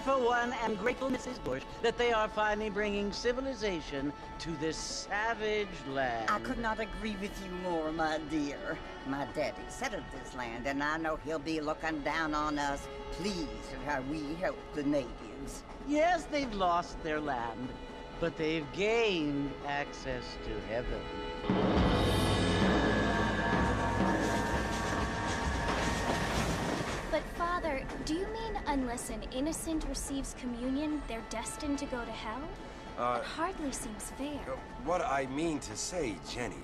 for one, am grateful, Mrs. Bush, that they are finally bringing civilization to this savage land. I could not agree with you more, my dear. My daddy settled this land, and I know he'll be looking down on us, pleased at how we help the natives. Yes, they've lost their land, but they've gained access to heaven. But Father, do you mean unless an innocent receives communion, they're destined to go to hell? It hardly seems fair. What I mean to say, Jenny,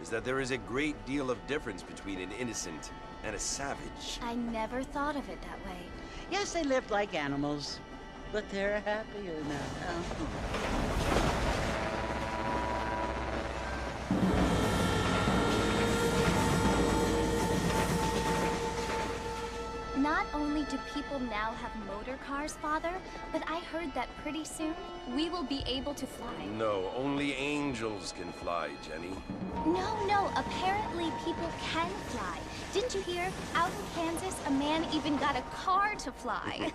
is that there is a great deal of difference between an innocent and a savage. I never thought of it that way. Yes, they lived like animals, but they're happier now. Not only do people now have motor cars, Father, but I heard that pretty soon we will be able to fly. No, only angels can fly, Jenny. No, apparently people can fly. Didn't you hear? Out in Kansas, a man even got a car to fly.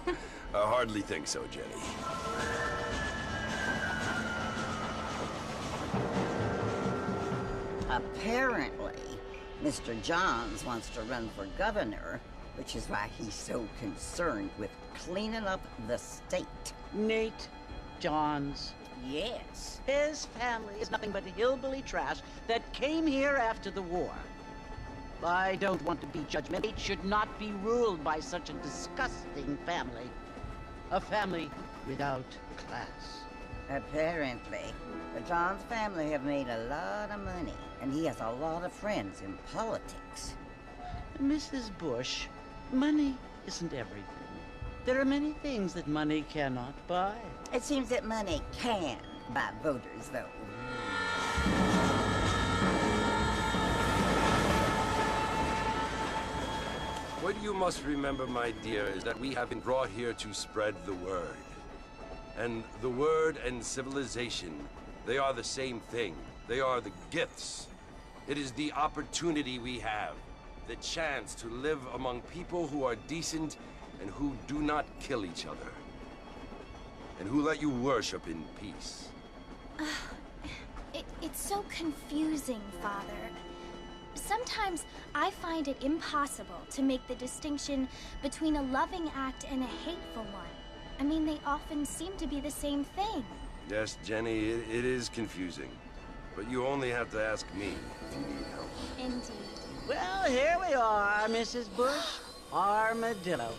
I hardly think so, Jenny. Apparently, Mr. Johns wants to run for governor, which is why he's so concerned with cleaning up the state. Nate Johns. Yes. His family is nothing but hillbilly trash that came here after the war. I don't want to be judgmental. It should not be ruled by such a disgusting family. A family without class. Apparently, the Johns family have made a lot of money, and he has a lot of friends in politics. Mrs. Bush, money isn't everything. There are many things that money cannot buy. It seems that money can buy voters, though. What you must remember, my dear, is that we have been brought here to spread the word. And the word and civilization, they are the same thing. They are the gifts. It is the opportunity we have, the chance to live among people who are decent and who do not kill each other. And who let you worship in peace. It's so confusing, Father. Sometimes I find it impossible to make the distinction between a loving act and a hateful one. I mean, they often seem to be the same thing. Yes, Jenny, it is confusing. But you only have to ask me if you need help. Indeed. Well, here we are, Mrs. Bush. Armadillo.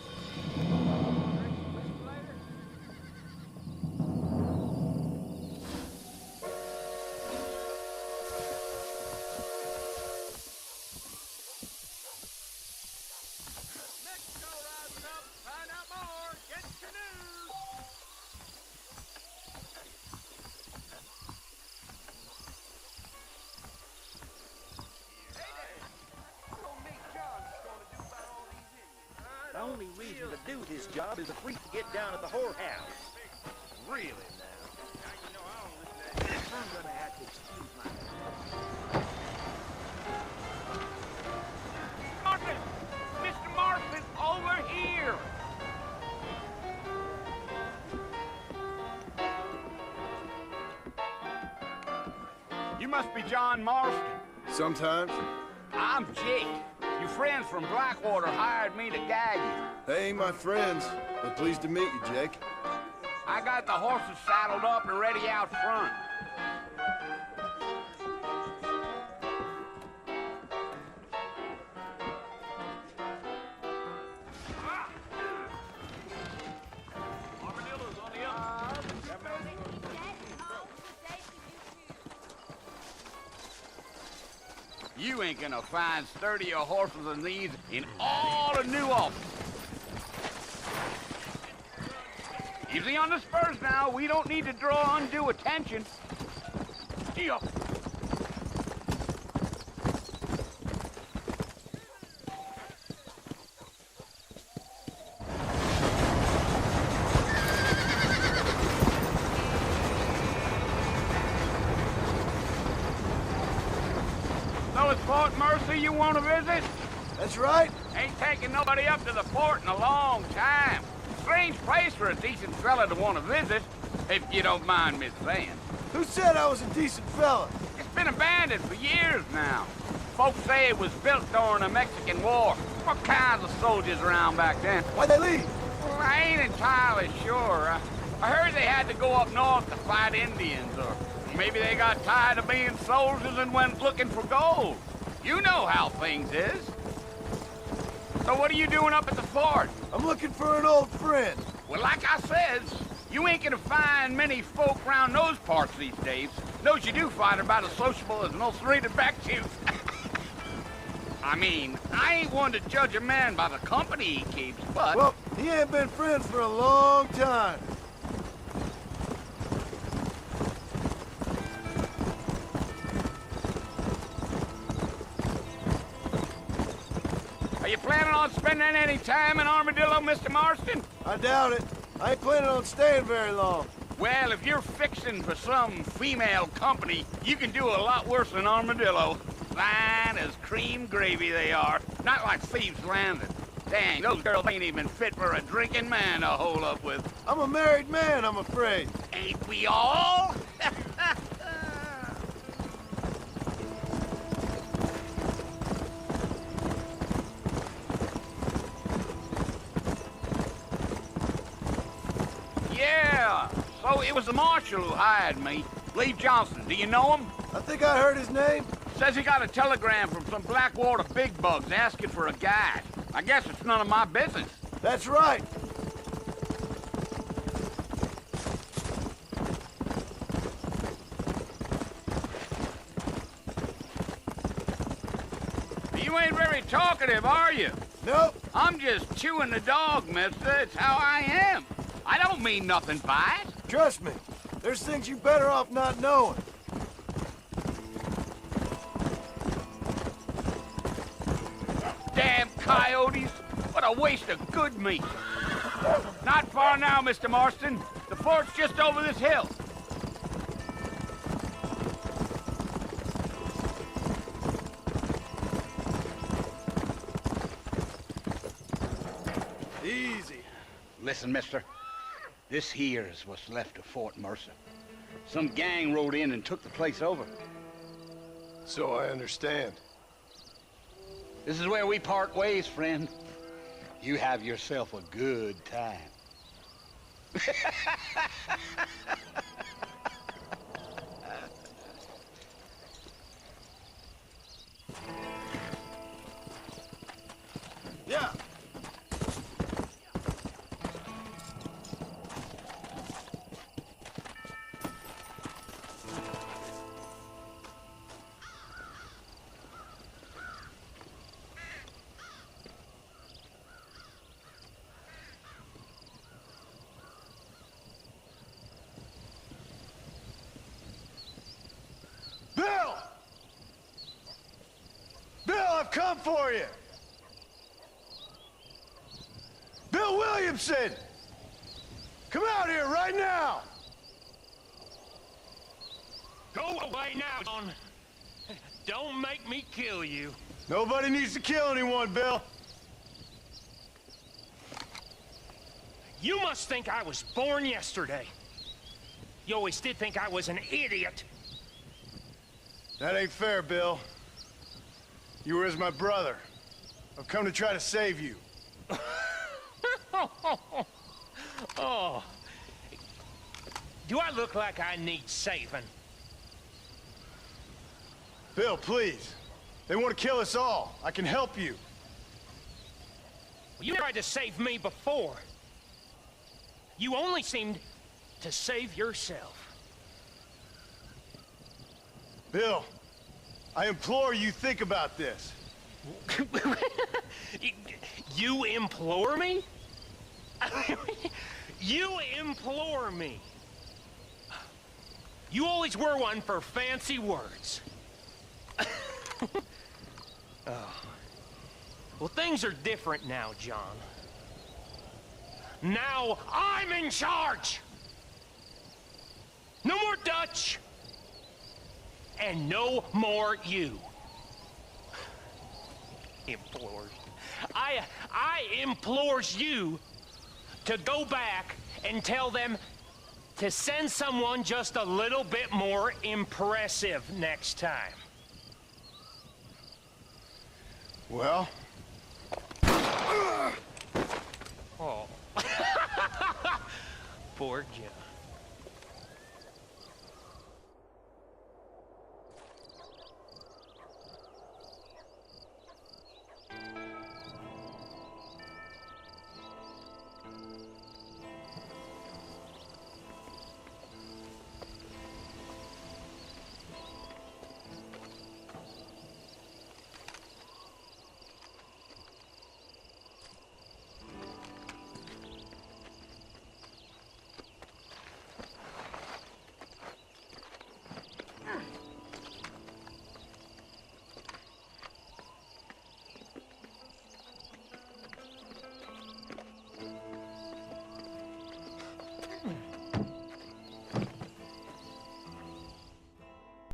The only reason to do this job is the freak to get down at the whorehouse. Really now. I'm gonna have to excuse myself. Martin! Mr. Martin, over here! You must be John Marston. Sometimes. I'm Jake. Your friends from Blackwater hired me to guide you. They ain't my friends, but pleased to meet you, Jake. I got the horses saddled up and ready out front. You ain't gonna find sturdier horses than these in all of New Ulm. Easy on the spurs now. We don't need to draw undue attention. Yeah. So it's Fort Mercy you want to visit? That's right. Ain't taking nobody up to the fort in a long time. strange place for a decent fella to want to visit, if you don't mind me saying. Who said I was a decent fella? It's been abandoned for years now. Folks say it was built during the Mexican War. What kinds of soldiers around back then? Why'd they leave? Well, I ain't entirely sure. I heard they had to go up north to fight Indians, or maybe they got tired of being soldiers and went looking for gold. You know how things is. So what are you doing up at the fort? I'm looking for an old friend. Well, like I said, you ain't gonna find many folk around those parts these days. Those you do find are about as sociable as an ulcerated back tooth. I mean, I ain't one to judge a man by the company he keeps, but... Well, he ain't been friends for a long time. Are you planning on spending any time in Armadillo, Mr. Marston? I doubt it. I ain't planning on staying very long. Well, if you're fixing for some female company, you can do a lot worse than Armadillo. Fine as cream gravy they are. Not like Thieves' Landing. Dang, those girls ain't even fit for a drinking man to hole up with. I'm a married man, I'm afraid. Ain't we all? Yeah, so it was the marshal who hired me. Lee Johnson, do you know him? I think I heard his name. Says he got a telegram from some Blackwater big bugs asking for a guide. I guess it's none of my business. That's right. You ain't very talkative, are you? Nope. I'm just chewing the dog, mister. It's how I am. I don't mean nothing by it. Trust me. There's things you better off not knowing. Damn coyotes. What a waste of good meat. Not far now, Mr. Marston. The fort's just over this hill. Easy. Listen, mister. This here is what's left of Fort Mercer. Some gang rode in and took the place over. So I understand. This is where we part ways, friend. You have yourself a good time. Yeah. Bill! Bill, I've come for you! Bill Williamson! Come out here right now! Go away now, John. Don't make me kill you. Nobody needs to kill anyone, Bill. You must think I was born yesterday. You always did think I was an idiot. That ain't fair, Bill. You were as my brother. I've come to try to save you. Oh. Do I look like I need saving? Bill, please. They want to kill us all. I can help you. You tried to save me before. You only seemed to save yourself. Bill, I implore you think about this. You implore me? You implore me. You always were one for fancy words. Oh. Well, things are different now, John. Now I'm in charge! No more Dutch! And no more you. Implores. I implores you to go back and tell them to send someone just a little bit more impressive next time. Well,